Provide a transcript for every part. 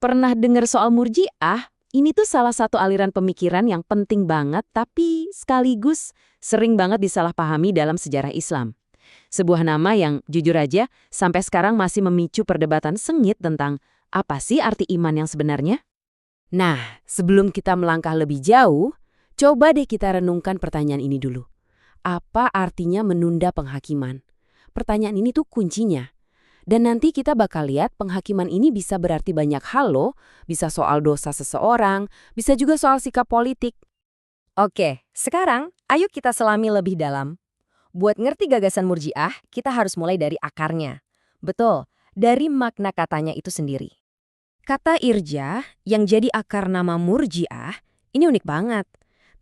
Pernah dengar soal murji'ah? Ini tuh salah satu aliran pemikiran yang penting banget tapi sekaligus sering banget disalahpahami dalam sejarah Islam. Sebuah nama yang jujur aja sampai sekarang masih memicu perdebatan sengit tentang apa sih arti iman yang sebenarnya? Nah, sebelum kita melangkah lebih jauh, coba deh kita renungkan pertanyaan ini dulu. Apa artinya menunda penghakiman? Pertanyaan ini tuh kuncinya. Dan nanti kita bakal lihat penghakiman ini bisa berarti banyak hal loh. Bisa soal dosa seseorang, bisa juga soal sikap politik. Oke, sekarang ayo kita selami lebih dalam. Buat ngerti gagasan murji'ah, kita harus mulai dari akarnya. Betul, dari makna katanya itu sendiri. Kata irja yang jadi akar nama murji'ah, ini unik banget.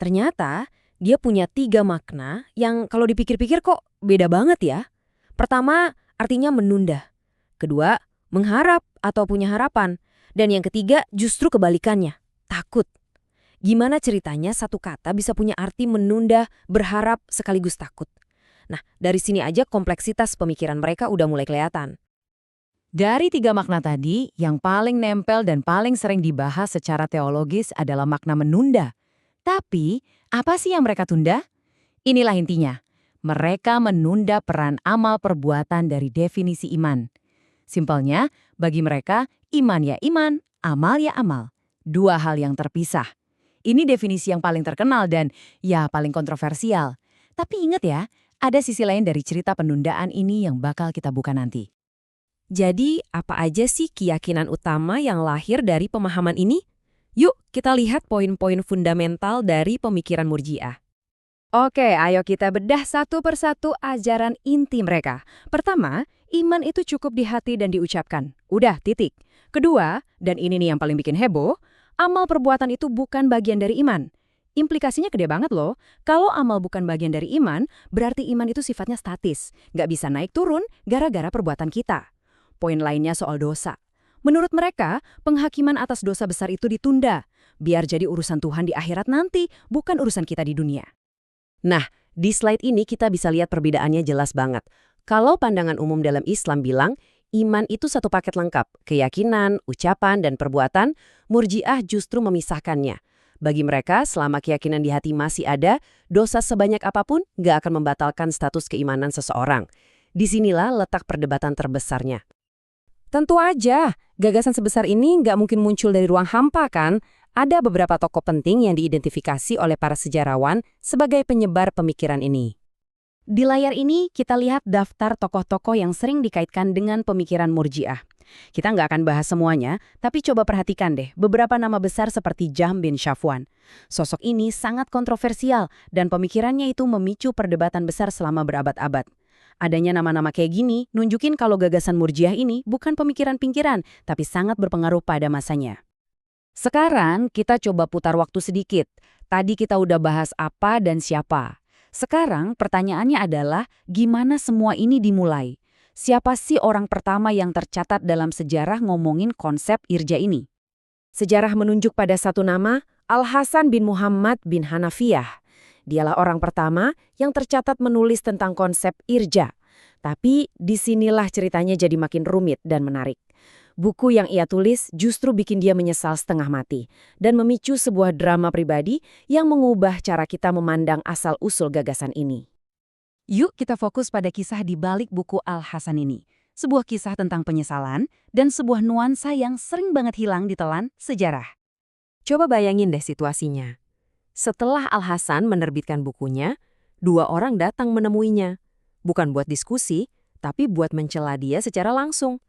Ternyata dia punya 3 makna yang kalau dipikir-pikir kok beda banget ya. Pertama, artinya menunda. Kedua, mengharap atau punya harapan. Dan yang ketiga, justru kebalikannya, takut. Gimana ceritanya satu kata bisa punya arti menunda, berharap, sekaligus takut? Nah, dari sini aja kompleksitas pemikiran mereka udah mulai kelihatan. Dari 3 makna tadi, yang paling nempel dan paling sering dibahas secara teologis adalah makna menunda. Tapi, apa sih yang mereka tunda? Inilah intinya. Mereka menunda peran amal perbuatan dari definisi iman. Simpelnya, bagi mereka, iman ya iman, amal ya amal. 2 hal yang terpisah. Ini definisi yang paling terkenal dan ya paling kontroversial. Tapi ingat ya, ada sisi lain dari cerita penundaan ini yang bakal kita buka nanti. Jadi, apa aja sih keyakinan utama yang lahir dari pemahaman ini? Yuk, kita lihat poin-poin fundamental dari pemikiran murji'ah. Oke, ayo kita bedah satu persatu ajaran inti mereka. Pertama, iman itu cukup di hati dan diucapkan. Udah, titik. Kedua, dan ini nih yang paling bikin heboh, amal perbuatan itu bukan bagian dari iman. Implikasinya gede banget loh. Kalau amal bukan bagian dari iman, berarti iman itu sifatnya statis. Nggak bisa naik turun gara-gara perbuatan kita. Poin lainnya soal dosa. Menurut mereka, penghakiman atas dosa besar itu ditunda. Biar jadi urusan Tuhan di akhirat nanti, bukan urusan kita di dunia. Nah, di slide ini kita bisa lihat perbedaannya jelas banget. Kalau pandangan umum dalam Islam bilang, iman itu satu paket lengkap, keyakinan, ucapan, dan perbuatan, murji'ah justru memisahkannya. Bagi mereka, selama keyakinan di hati masih ada, dosa sebanyak apapun nggak akan membatalkan status keimanan seseorang. Disinilah letak perdebatan terbesarnya. Tentu aja, gagasan sebesar ini nggak mungkin muncul dari ruang hampa kan? Ada beberapa tokoh penting yang diidentifikasi oleh para sejarawan sebagai penyebar pemikiran ini. Di layar ini kita lihat daftar tokoh-tokoh yang sering dikaitkan dengan pemikiran murji'ah. Kita nggak akan bahas semuanya, tapi coba perhatikan deh beberapa nama besar seperti Jahm bin Safwan. Sosok ini sangat kontroversial dan pemikirannya itu memicu perdebatan besar selama berabad-abad. Adanya nama-nama kayak gini nunjukin kalau gagasan murji'ah ini bukan pemikiran pinggiran, tapi sangat berpengaruh pada masanya. Sekarang kita coba putar waktu sedikit. Tadi kita udah bahas apa dan siapa. Sekarang pertanyaannya adalah gimana semua ini dimulai? Siapa sih orang pertama yang tercatat dalam sejarah ngomongin konsep irja ini? Sejarah menunjuk pada satu nama, Al-Hasan bin Muhammad bin Hanafiyah. Dialah orang pertama yang tercatat menulis tentang konsep irja. Tapi disinilah ceritanya jadi makin rumit dan menarik. Buku yang ia tulis justru bikin dia menyesal setengah mati dan memicu sebuah drama pribadi yang mengubah cara kita memandang asal-usul gagasan ini. Yuk kita fokus pada kisah di balik buku Al-Hasan ini. Sebuah kisah tentang penyesalan dan sebuah nuansa yang sering banget hilang di telan sejarah. Coba bayangin deh situasinya. Setelah Al-Hasan menerbitkan bukunya, 2 orang datang menemuinya. Bukan buat diskusi, tapi buat mencela dia secara langsung.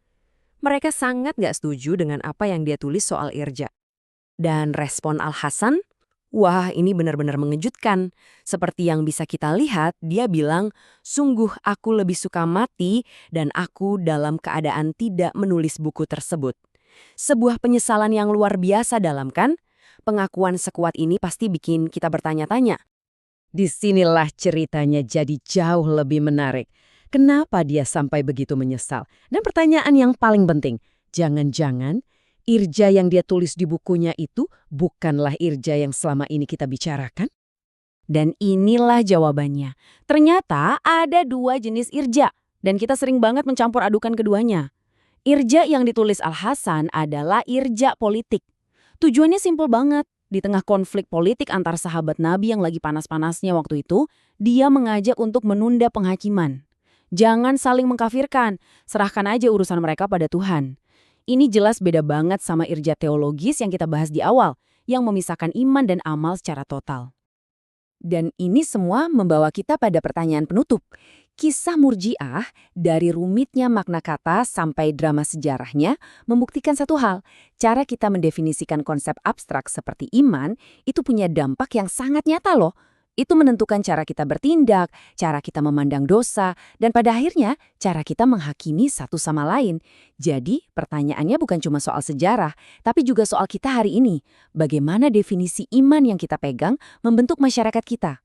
Mereka sangat gak setuju dengan apa yang dia tulis soal irja. Dan respon Al-Hasan, wah ini benar-benar mengejutkan. Seperti yang bisa kita lihat, dia bilang, sungguh aku lebih suka mati dan aku dalam keadaan tidak menulis buku tersebut. Sebuah penyesalan yang luar biasa dalam kan? Pengakuan sekuat ini pasti bikin kita bertanya-tanya. Disinilah ceritanya jadi jauh lebih menarik. Kenapa dia sampai begitu menyesal? Dan pertanyaan yang paling penting, jangan-jangan irja yang dia tulis di bukunya itu bukanlah irja yang selama ini kita bicarakan? Dan inilah jawabannya. Ternyata ada 2 jenis irja, dan kita sering banget mencampur adukan keduanya. Irja yang ditulis Al-Hasan adalah irja politik. Tujuannya simpel banget. Di tengah konflik politik antar sahabat Nabi yang lagi panas-panasnya waktu itu, dia mengajak untuk menunda penghakiman. Jangan saling mengkafirkan, serahkan aja urusan mereka pada Tuhan. Ini jelas beda banget sama irja teologis yang kita bahas di awal, yang memisahkan iman dan amal secara total. Dan ini semua membawa kita pada pertanyaan penutup. Kisah Murji'ah, dari rumitnya makna kata sampai drama sejarahnya, membuktikan satu hal. Cara kita mendefinisikan konsep abstrak seperti iman, itu punya dampak yang sangat nyata loh. Itu menentukan cara kita bertindak, cara kita memandang dosa, dan pada akhirnya cara kita menghakimi satu sama lain. Jadi, pertanyaannya bukan cuma soal sejarah, tapi juga soal kita hari ini. Bagaimana definisi iman yang kita pegang membentuk masyarakat kita?